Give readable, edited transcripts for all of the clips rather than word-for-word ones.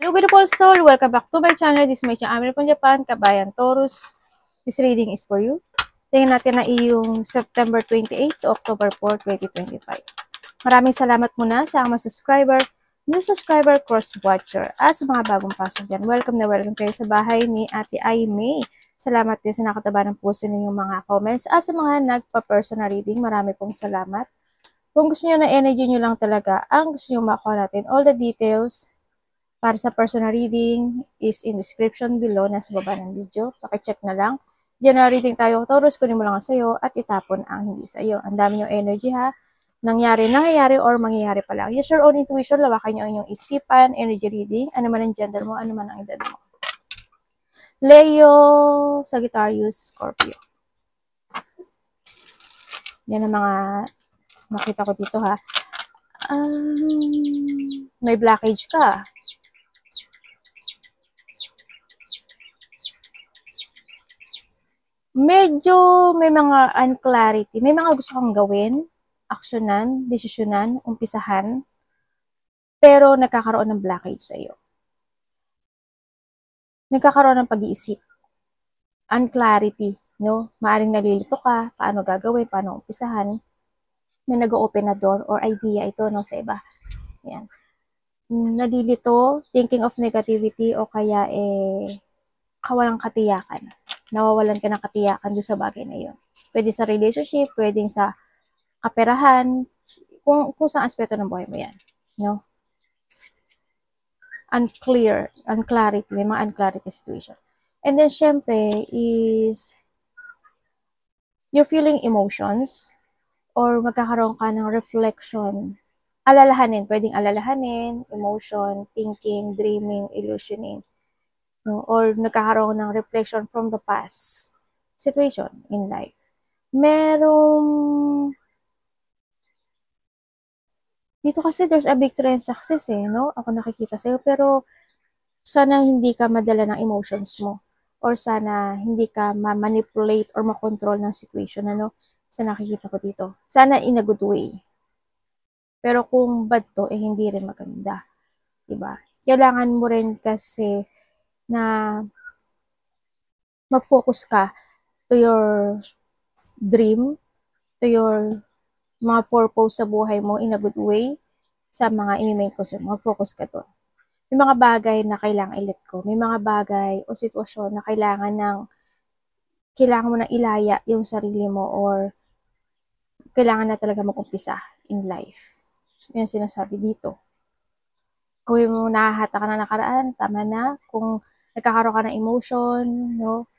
Hello beautiful soul, welcome back to my channel. This is my channel from Japan, Kabayan Taurus. This reading is for you. Tingnan natin na iyong September 28 to October 4, 2025. Maraming salamat muna sa mga subscriber, new subscriber, cross-watcher. At sa mga bagong pasok dyan, welcome na welcome kayo sa bahay ni Ate Ai May. Salamat din sa nakataba ng post ninyong mga comments. At sa mga nagpa-personal reading, marami pong salamat. Kung gusto nyo na energy nyo lang talaga, ang gusto nyo makuha natin, all the details para sa personal reading is in description below, nasa baba ng video. Pakicheck na lang. General reading tayo, Taurus, kunin mo lang ang sayo at itapon ang hindi sayo. Ang dami yung energy ha. Nangyayari or mangyayari pa lang. Use your own intuition, lawakan nyo ang inyong isipan, energy reading, ano man ang gender mo, ano man ang edad mo. Leo, Sagittarius, Scorpio. Yan ang mga nakita ko dito ha. May blockage ka. Medyo may mga unclarity. May mga gusto kang gawin, aksyonan, desisyonan, umpisahan, pero nagkakaroon ng blockage sa iyo. Nagkakaroon ng pag-iisip. Unclarity, no? Maaring nalilito ka, paano gagawin, paano umpisahan. May nag-open na door or idea ito, no, sa iba. Yan. Nalilito, thinking of negativity o kaya kawalang katiyakan. Nawawalan ka ng katiyakan doon sa bagay na yun. Pwede sa relationship, pwedeng sa kaperahan, kung saan aspeto ng buhay mo yan. No? Unclarity, may mga unclarity situation. And then, syempre, is you're feeling emotions or magkakaroon ka ng reflection. Pwedeng alalahanin, emotion, thinking, dreaming, illusioning. No? Or nagkakaroon ng reflection from the past situation in life. Dito kasi there's a victory and success no? Ako nakikita sa'yo, pero sana hindi ka madala ng emotions mo. Or sana hindi ka ma-manipulate or ma-control ng situation, sa nakikita ko dito. Sana in a good way. Pero kung bad to, hindi rin maganda. Diba? Kailangan mo rin kasi na mag-focus ka to your dream, to your mga purpose sa buhay mo in a good way, sa mga i-main concern mo. Mag-focus ka doon. May mga bagay na kailangan i-let go. May mga bagay o sitwasyon na kailangan mo na ilaya yung sarili mo or kailangan na talaga mag-umpisa in life. Yan sinasabi dito. Kung mo nahahata ka na nakaraan, tama na. Kung nagkakaroon ka ng emotion, no,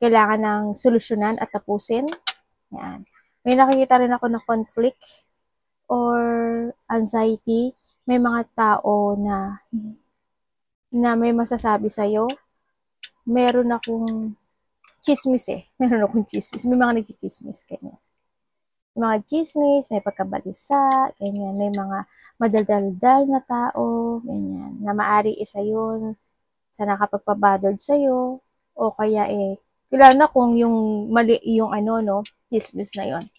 kailangan ng solusyonan at tapusin. Yan. May nakikita rin ako na conflict or anxiety. May mga tao na may masasabi sa'yo. Meron akong chismis Meron akong chismis. May mga nagchichismis, ganyan. May mga chismis, may pagkabalisa, ganyan. May mga madaldaldal na tao, ganyan. Na maari isa yun sa nakapagpabothered sa'yo, o kaya kilala na kung yung mali yung chismis na yon.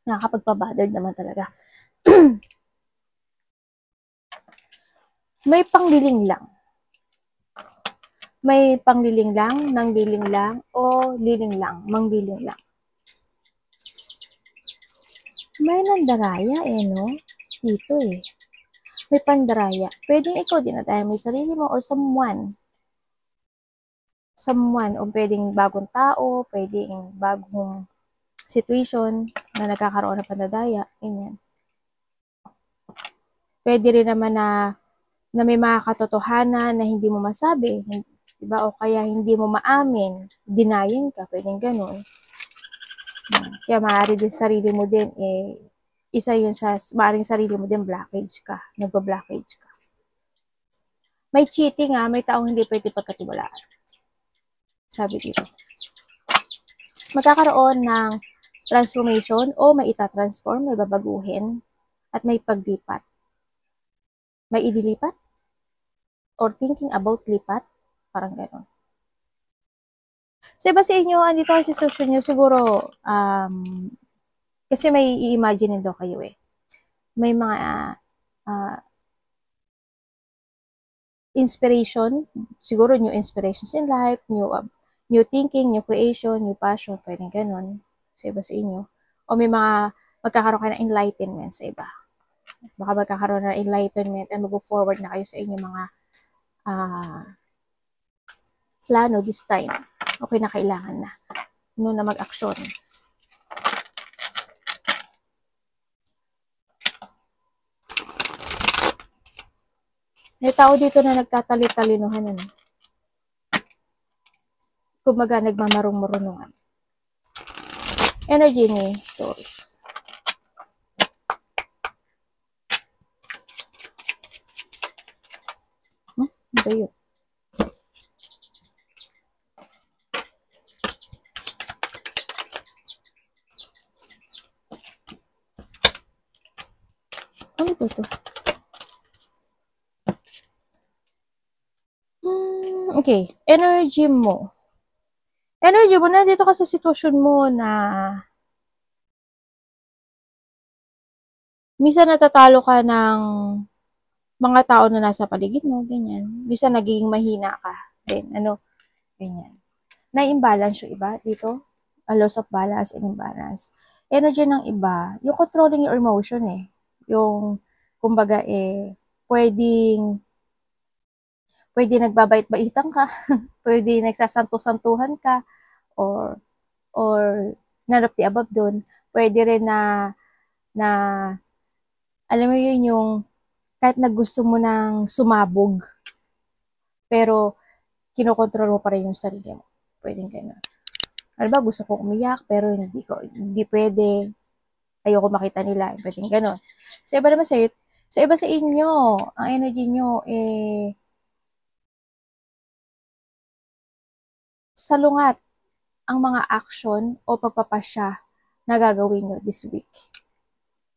Nakakapagpabothered naman talaga. May pangliling lang. May pangliling lang, nangliling lang, o liling lang, mangliling lang. May nandaraya no? Dito May pandaraya. Pwedeng ikaw din at may sarili mo or someone. O pwedeng bagong tao, pwedeng bagong situation na nagkakaroon ng pandadaya. Ganyan. Pwede rin naman na may mga katotohanan na hindi mo masabi. Diba? O kaya hindi mo maamin. Denying ka. Pwedeng ganun. Kaya maaari din sarili mo din isa yun sa maaaring sarili mo din blockage ka. Nagpa-blockage ka. May cheating may taong hindi pwede pagkatiwalaan. Sabi dito. Magkakaroon ng transformation o may itatransform, may babaguhin, at may paglipat. May ililipat? Or thinking about lipat? Parang gano'n. So, iba sa inyo, andito ang sitwasyon nyo, siguro, kasi may i-imagine daw kayo May mga inspiration, siguro new inspirations in life, new thinking, new creation, new passion, pwedeng ganun sa iba sa inyo. O may mga magkakaroon kayo ng enlightenment sa iba. Baka magkakaroon ng enlightenment and mag forward na kayo sa inyong mga plano this time. Okay na, kailangan na. Ano na mag-aksyon. May tao dito na nagtatali-talinuhan. Ano? Kumbaga, nagmamarong-marunungan. Energy ni Taurus. Ano ba yun? Ano ba ito? Okay. Energy mo. Energy mo, nandito ka sa sitwasyon mo na minsan natatalo ka ng mga tao na nasa paligid mo, ganyan. Minsan nagiging mahina ka. Then, ganyan. Na-imbalance yung iba dito. A loss of balance and imbalance. Energy ng iba, yung controlling your emotion eh. Yung, kumbaga pwede nagbabait-baitan ka, pwede nagsasanto-santuhan ka, or none of the above dun. Pwede rin na alam mo yun, yung kahit na gusto mo nang sumabog, pero kinokontrol mo pa rin yung sarili mo. Pwedeng gano'n. Ano ba, gusto ko umiyak, pero hindi pwede. Ayoko makita nila. Pwedeng gano'n. Sa iba naman sa iba sa inyo, ang energy nyo, salungat ang mga action o pagpapasya na gagawin nyo this week.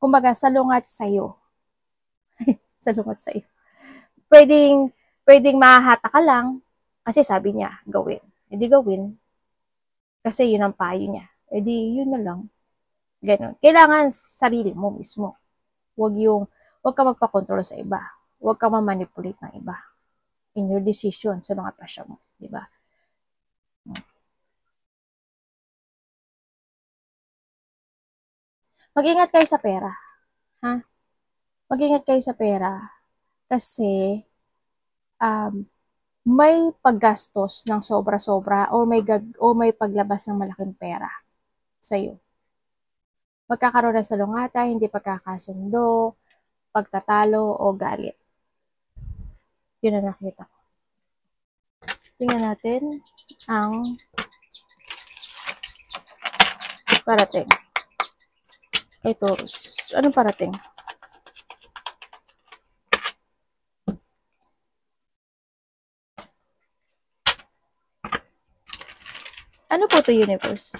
Kumbaga, salungat sa'yo. Salungat sa'yo. Pwedeng mahahata ka lang, kasi sabi niya, gawin. Hindi gawin, kasi yun ang payo niya. Yun na lang. Ganun. Kailangan sarili mo mismo. Huwag ka magpakontrol sa iba. Huwag ka mamanipulate ng iba in your decision sa mga pasya mo. Diba? Mag-ingat kayo sa pera. Ha? Mag-ingat kayo sa pera. Kasi, may paggastos ng sobra-sobra o may paglabas ng malaking pera sa'yo. Magkakaroon ng salungatan, hindi pagkakasundo, pagtatalo o galit. Yun ang nakita ko. Tingnan natin ang parating kay Taurus. Anong parating? Ano po to, universe?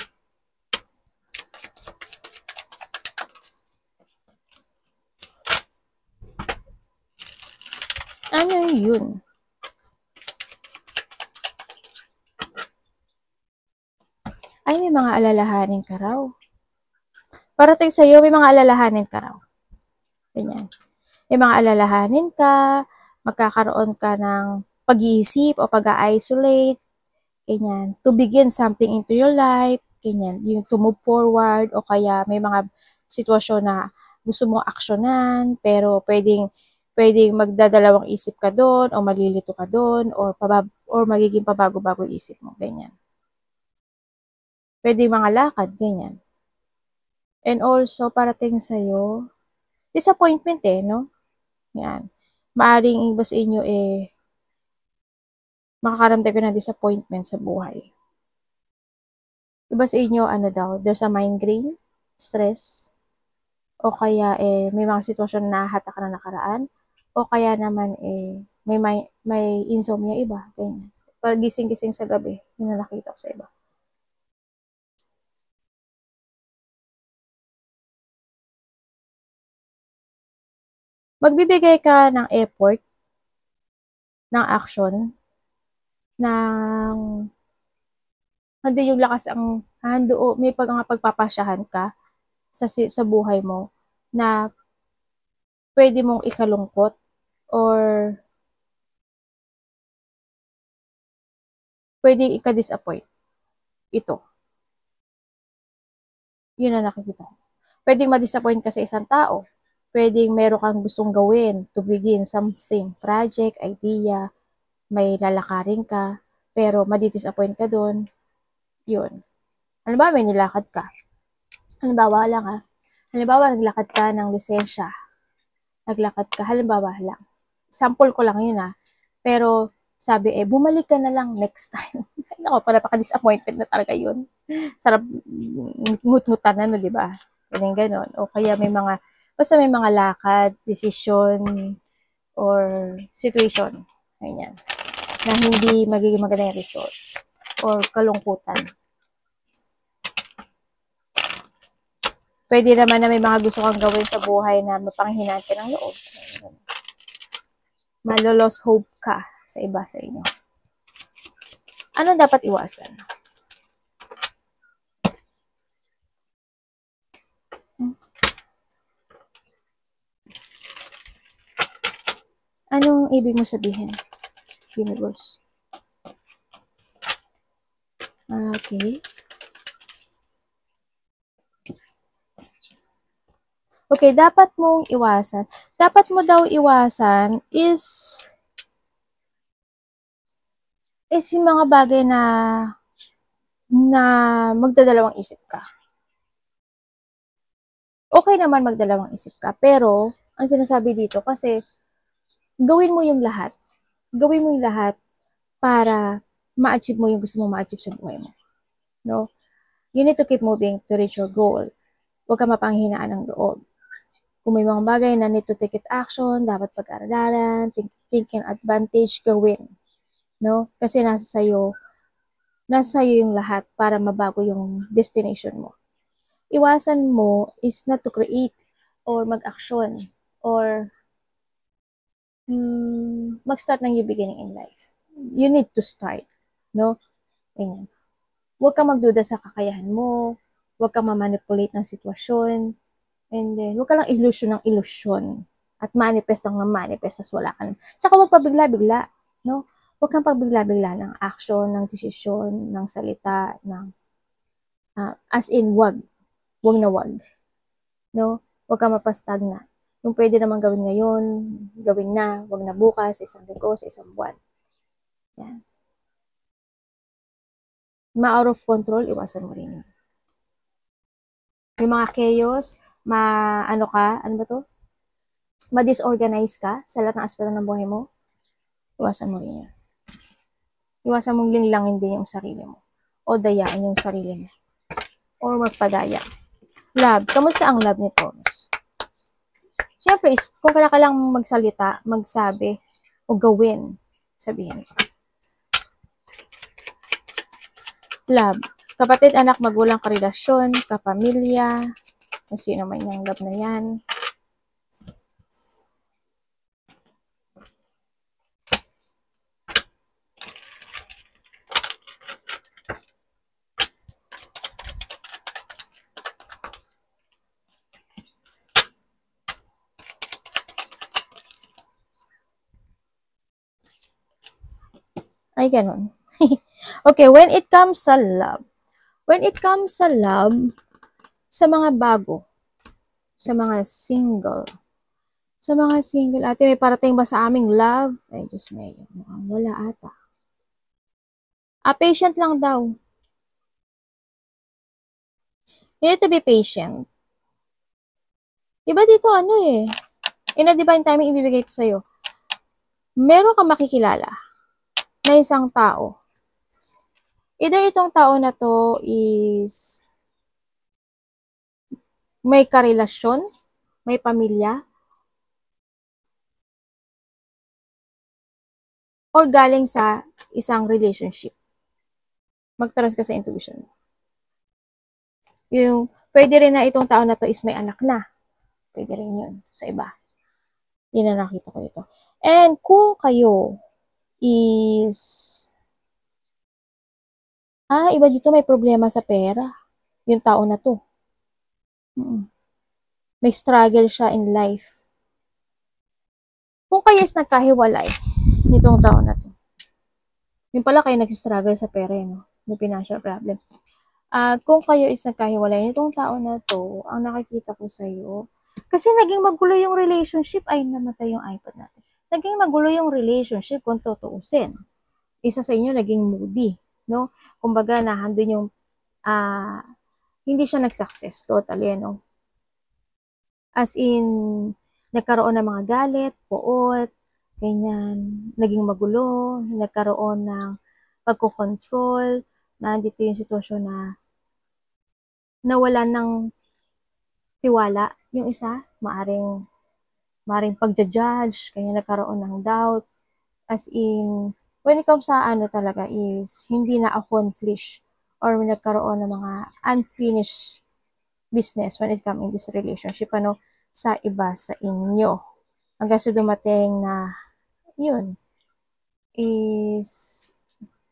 Ano yun? Ay, may mga alalahanin ka raw. Parating sa'yo, may mga alalahanin ka raw. Ganyan. May mga alalahanin ka, magkakaroon ka ng pag-iisip o pag-isolate, ganyan. To begin something into your life, ganyan. Yung to move forward, o kaya may mga sitwasyon na gusto mong aksyonan, pero pwedeng magdadalawang isip ka doon, o malilito ka doon, or magiging pabago-bago isip mo, ganyan. Pwede mga lakad, ganyan. And also, parating sa'yo, disappointment no? Yan. Maaring iba sa inyo makakaramdam ka ng disappointment sa buhay. Iba sa inyo, there's a migraine, stress, o kaya may mga sitwasyon na nahata ka na nakaraan, o kaya naman may insomnia iba, ganyan. Pag gising-gising sa gabi, yun na nakita ko sa iba. Magbibigay ka ng effort, ng action, nandun yung lakas may pagpapasyahan ka sa buhay mo na pwede mong ikalungkot or pwede ika-disappoint. Ito. Yun ang nakikita ko. Pwedeng ma-disappoint ka sa isang tao. Pwedeng meron kang gustong gawin to begin something, project, idea, may lalakarin ka, pero ma-disappoint ka doon. Yun. Halimbawa, may nilakad ka. Halimbawa lang halimbawa, naglakad ka ng lisensya. Naglakad ka, halimbawa lang. Sample ko lang yun Pero, sabi bumalik ka na lang next time. Ako, para paka-disappointed na talaga yun. Sarap, ngut-ngutan na, di ba? Ganyan ganon. O kaya basta may mga lakad, decision, or situation. Ganyan. Na hindi magiging maganda yung result. Or kalungkutan. Pwede naman na may mga gusto kang gawin sa buhay na mapanghinaan ka ng loob. Malo-lost hope ka sa iba sa inyo. Ano dapat iwasan? Anong ibig mo sabihin, universe? Okay. Okay, dapat mong iwasan. Dapat mo daw iwasan is yung mga bagay na magdadalawang isip ka. Okay naman magdalawang isip ka, pero ang sinasabi dito kasi gawin mo yung lahat. Gawin mo yung lahat para ma-achieve mo yung gusto mong ma-achieve sa buhay mo. No? You need to keep moving to reach your goal. Huwag ka mapanghinaan ng loob. Kung may mga bagay na need to take it action, dapat pag-aralan, think an advantage, gawin. No? Kasi nasa sayo yung lahat para mabago yung destination mo. Iwasan mo is not to create or mag-action or mag-start ng new beginning in life. You need to start. No? Ganyan. Huwag ka magduda sa kakayahan mo. Huwag ka ma-manipulate ng sitwasyon. And then, huwag ka lang illusion ng illusion. At manifest ng manifest as wala ka naman. Tsaka huwag pabigla-bigla. No? Huwag kang pagbigla-bigla ng action, ng desisyon, ng salita, as in, wag. Wag na wag. No? Huwag ka mapastagna. Yung pwede naman gawin ngayon, gawin na. Wag na bukas, isang linggo, sa isang buwan. Yan. Ma-out of control, iwasan mo rin yun. Yung mga chaos, ano ba to? Ma-disorganize ka sa lahat ng aspeto ng buhay mo, iwasan mo rin yan. Iwasan mong linglangin din yung sarili mo. O dayain yung sarili mo. Or magpadaya. Love. Kamusta ang love ni Thomas? Siyempre, kung kailangan ka lang magsalita, magsabi, o gawin, sabihin. Love. Kapatid, anak, magulang, karelasyon, kapamilya, kung sino man yung love na yan. Ay, ganun. Okay, when it comes sa love, sa mga bago, sa mga single, ate, may parating ba sa aming love? Ay, Diyos mayo, mukhang wala ata. Patient lang daw. You need to be patient. Diba dito in a divine timing, ibibigay ito sa'yo. Meron kang makikilala na isang tao. Either itong tao na to is may karelasyon, may pamilya, or galing sa isang relationship. Mag-trust ka sa intuition. Pwede rin na itong tao na to is may anak na. Pwede rin yun sa iba. Yun na nakita ko dito. And kung kayo is iba dito may problema sa pera. Yung tao na to. May struggle siya in life. Kung kayo is nagkahiwalay nitong tao na to, Yung pala kayo nagsistruggle sa pera, no? May financial problem. Kung kayo is nagkahiwalay nitong tao na to, ang nakikita ko sa'yo, kasi naging magulo yung relationship, ay namatay yung iPad natin. Naging magulo yung relationship kung tutuusin. Isa sa inyo naging moody, no? Kumbaga, nahandun yung, hindi siya nag-success totally, no? As in, nagkaroon ng mga galit, poot, ganyan, naging magulo, nagkaroon ng pagkocontrol, nandito yung sitwasyon na nawalan ng tiwala. Yung isa, maaring pagja-judge, kaya nagkaroon ng doubt. As in, when it comes sa ano talaga is, hindi na accomplish or nagkaroon ng mga unfinished business when it comes in this relationship, sa iba sa inyo. Hanggang sa dumating na, yun, is,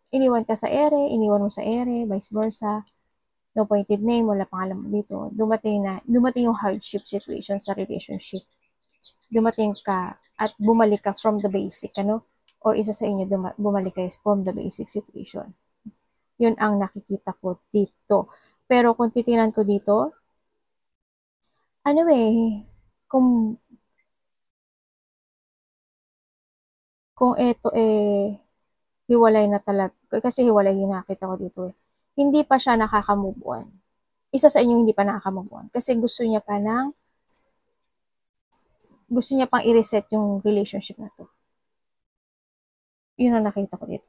iniwan ka sa ere, iniwan mo sa ere, vice versa. No pointed name, wala pangalan mo dito. Dumating yung hardship situation sa relationship. Dumating ka at bumalik ka from the basic, or isa sa inyo bumalik kayo from the basic situation. Yun ang nakikita ko dito. Pero kung titingnan ko dito, kung ito hiwalay na talaga, kasi hiwalay yung nakita ko dito hindi pa siya nakaka-move on. Isa sa inyo hindi pa nakaka-move on. Kasi gusto niya pang i-reset yung relationship na to. Yun ang nakita ko dito.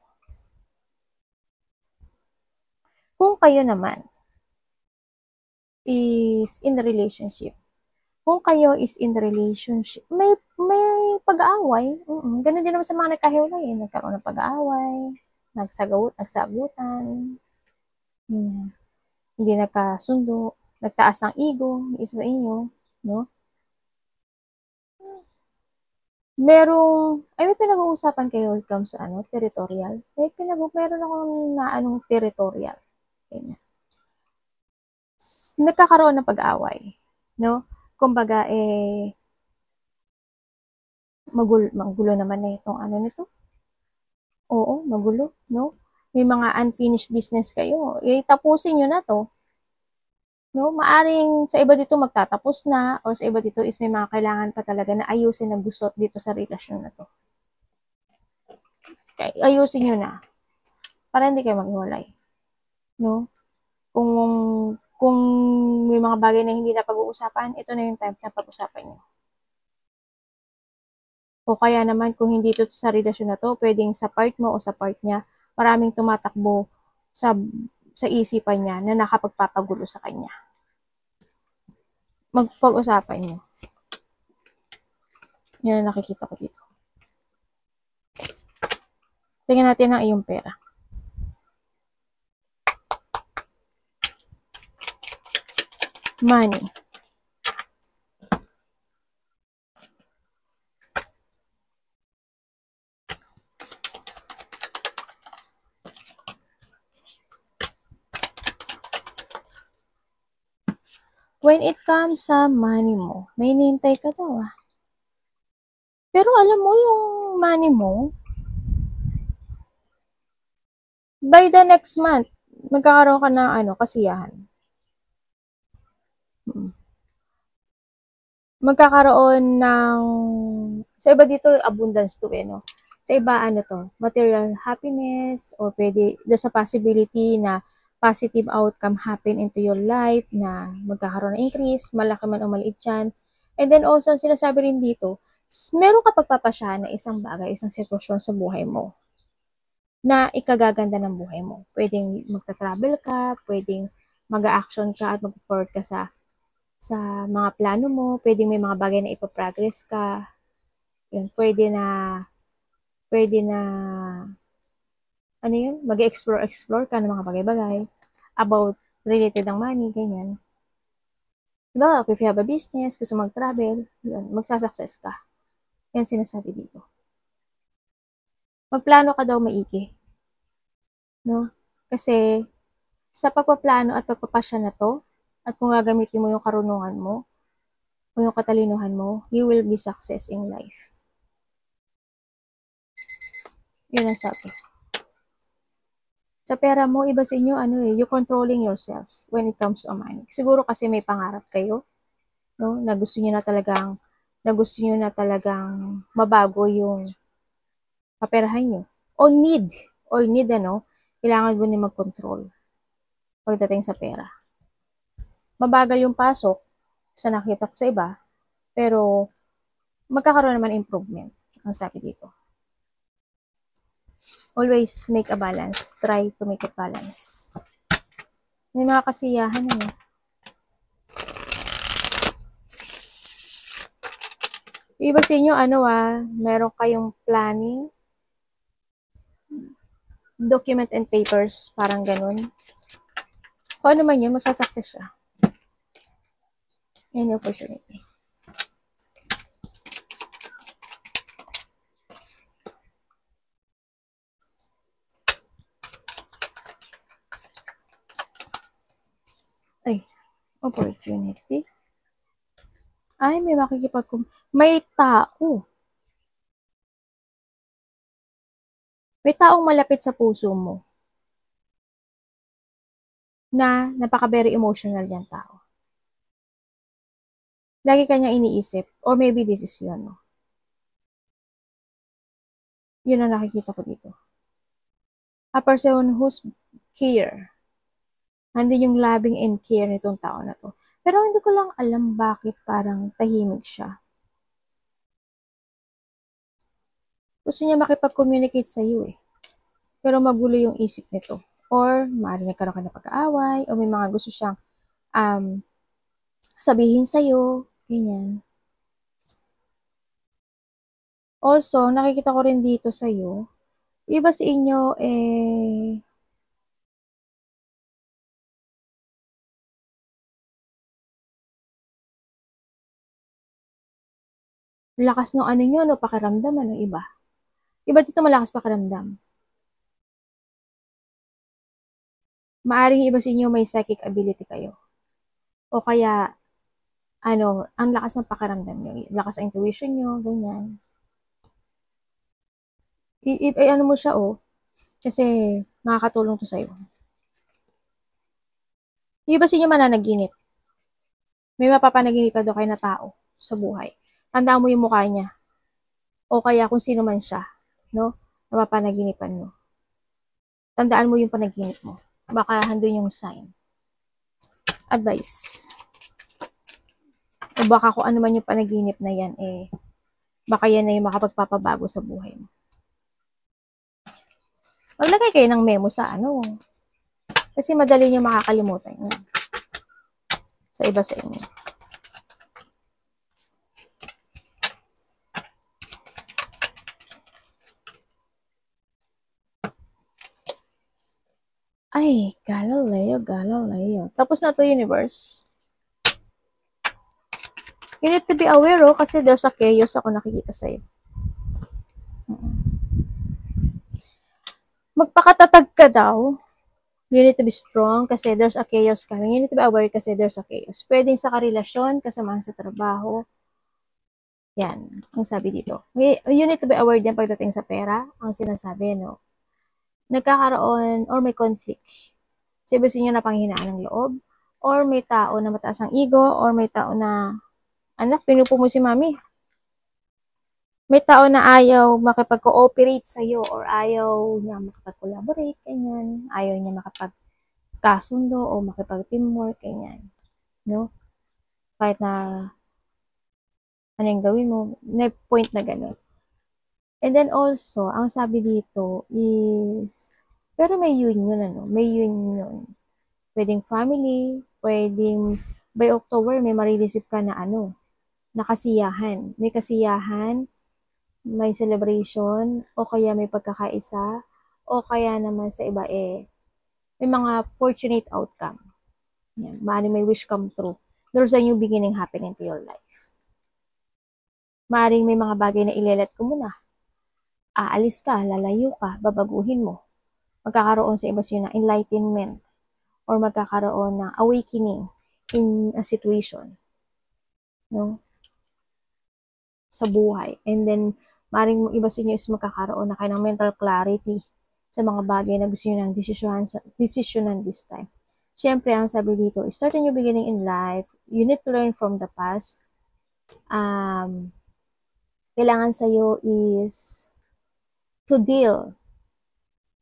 Kung kayo naman is in the relationship, may pag-aaway. Ganun din naman sa mga nagkahiwalay. Nagkaroon ng pag-aaway, nagsagutan, hindi nagkasundo, nagtaas ng ego, isa sa inyo, no? May pinag-uusapan kayo when it comes sa territorial. Meron akong na territorial. Ganyan. Nagkakaroon ng pag-aaway, no? Kumbaga, magulo naman na itong nito. Oo, magulo, no? May mga unfinished business kayo. Tapusin nyo na to. No? Maaring sa iba dito magtatapos na, or sa iba dito is may mga kailangan pa talaga na ayusin na gusto dito sa relasyon na to. Kaya ayusin nyo na. Para hindi kayo maghiwalay. No? Kung may mga bagay na hindi na pag-uusapan, ito na yung time na pag-usapan nyo. O kaya naman, kung hindi ito sa relasyon na to, pwedeng sa part mo o sa part niya, maraming tumatakbo sa isipan niya na nakapagpapagulo sa kanya. Magpag-usapan nyo. Yan ang nakikita ko dito. Tingnan natin ang iyong pera. Money. When it comes sa money mo, may nintay ka daw Pero alam mo yung money mo, by the next month, magkakaroon ka ng kasiyahan. Magkakaroon ng, sa iba dito, abundance to no? Sa iba, to, material happiness, or pwede, there's a possibility na positive outcome happen into your life, na magkakaroon ng increase, malaki man o maliit yan. And then also, sinasabi rin dito, meron ka pagpapasya na isang bagay, isang sitwasyon sa buhay mo, na ikagaganda ng buhay mo. Pwedeng magta-travel ka, pwedeng mag-action ka at mag-forward ka sa mga plano mo, pwedeng may mga bagay na ipaprogress ka. Yun, pwede na mag-explore ka ng mga bagay-bagay about related ng money, ganyan. Diba, if you have a business, gusto mag-travel, yun, magsasucess ka. Yan sinasabi dito. Magplano ka daw maigi. No? Kasi, sa pagpaplano at pagpapasya na to, at kung gagamitin mo yung karunungan mo, o yung katalinuhan mo, you will be success in life. Yun ang sabi. Sa pera mo, iba sa inyo, you're controlling yourself when it comes to money. Siguro kasi may pangarap kayo, no? Na gusto niyo na talagang mabago yung kaperahan nyo. O need, kailangan mo din mag-control pagdating sa pera. Mabagal yung pasok sa nakita ko sa iba, pero magkakaroon naman improvement, ang sabi dito. Always make a balance. Try to make it balance. May mga kasiyahan na Iba sa inyo, meron kayong planning, document and papers, parang ganun. Kung ano man yun, magsa-success siya. Yan yung opportunity. Ay, opportunity. Ay, may tao. May taong malapit sa puso mo na napaka-very emotional yan tao. Lagi kanya iniisip, or maybe this is yun. No? Yun ang nakikita ko dito. A person who's care. Nandun yung loving and care nitong tao na to. Pero hindi ko lang alam bakit parang tahimik siya. Gusto niya makipag-communicate sa iyo eh. Pero magulo yung isip nito. Or maaaring nagkaroon ka na pag-aaway, o may mga gusto siyang sabihin sa'yo, ganyan. Also, nakikita ko rin dito sa'yo, iba sa inyo, lakas ng nyo, pakiramdam, iba. Iba dito malakas pakiramdam. Maaring iba sa inyo may psychic ability kayo. O kaya, ang lakas ng pakiramdam nyo, lakas ng intuition nyo, ganyan. Ano mo siya, kasi makakatulong to sa'yo. Iba sa inyo mananaginip. May mapapanaginipan doon kayo na tao sa buhay. Tandaan mo yung mukha niya. O kaya kung sino man siya, no? Mapapanaginipan mo. Tandaan mo yung panaginip mo. Baka handun yung sign. Advice. O baka kung ano man yung panaginip na yan, baka yan na yung makapagpapabago sa buhay mo. Maglagay kayo ng memo sa kasi madali nyo makakalimutan yan. Sa iba sa inyo. Ay, Galileo. Tapos na to, universe. You need to be aware, kasi there's a chaos ako nakikita sa'yo. Magpakatatag ka daw. You need to be strong kasi there's a chaos coming. You need to be aware kasi there's a chaos. Pwedeng sa karelasyon, kasamahan sa trabaho. Yan, ang sabi dito. You need to be aware din pagdating sa pera, ang sinasabi, no? Nagkakaroon or may conflict. Sabi sa inyo na panghinaan ng loob, or may tao na mataas ang ego, or may tao na, anak, pinupo mo si mami. May tao na ayaw makipag-cooperate sa'yo, or ayaw niya makipag-collaborate, ganyan. Ayaw niya makipag-kasundo, o makipag-teamwork, ganyan. No? Kahit na, ano yung gawin mo, may point na gano'n. And then also, ang sabi dito is, pero may union, may union. Pwedeng family, pwedeng by October may marireceive ka na na kasiyahan. May kasiyahan, may celebration, o kaya may pagkakaisa, o kaya naman sa iba may mga fortunate outcome. Yan, maaaring may wish come true. There's a new beginning happening to your life. Maaaring may mga bagay na ilelet ko muna. Aalis ka, lalayo ka, babaguhin mo. Magkakaroon sa iba siya ng enlightenment or magkakaroon ng awakening in a situation. No? Sa buhay. And then, maring iba sa inyo is magkakaroon na kayo ng mental clarity sa mga bagay na gusto nyo ng desisyonan this time. Siyempre, ang sabi dito, start a new beginning in life. You need to learn from the past. Kailangan sa'yo is to deal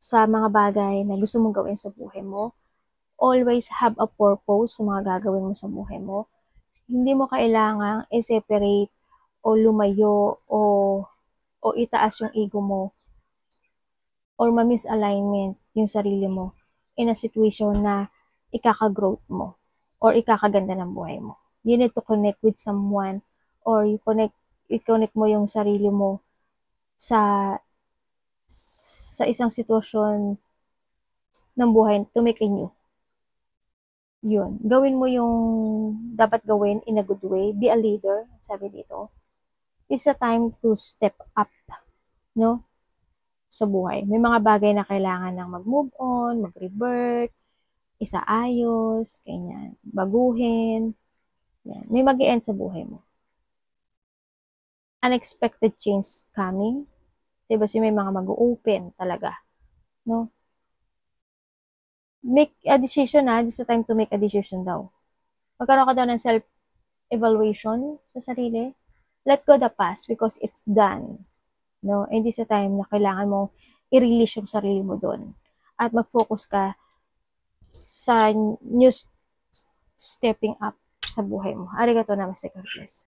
sa mga bagay na gusto mong gawin sa buhay mo. Always have a purpose sa mga gagawin mo sa buhay mo. Hindi mo kailangang i-separate o lumayo o itaas yung ego mo or ma-misalignment yung sarili mo in a situation na ikaka-growth mo or ikakaganda ng buhay mo. You need to connect with someone or i-connect mo yung sarili mo sa isang sitwasyon ng buhay to make a new. Yun. Gawin mo yung dapat gawin in a good way. Be a leader, sabi dito. It's a time to step up, no? Sa buhay. May mga bagay na kailangan ng mag-move on, mag-revert, isaayos, ganyan. Baguhin. Yan. May mag-e-end sa buhay mo. Unexpected change coming. Kasi may mga mag-open talaga, no? Make a decision ha. This is the time to make a decision daw. Magkaroon ka daw ng self-evaluation sa sarili. Let go the past because it's done. No? And this is the time na kailangan mo i-release yung sarili mo doon. At mag-focus ka sa new stepping up sa buhay mo. Arigato namaste, God bless.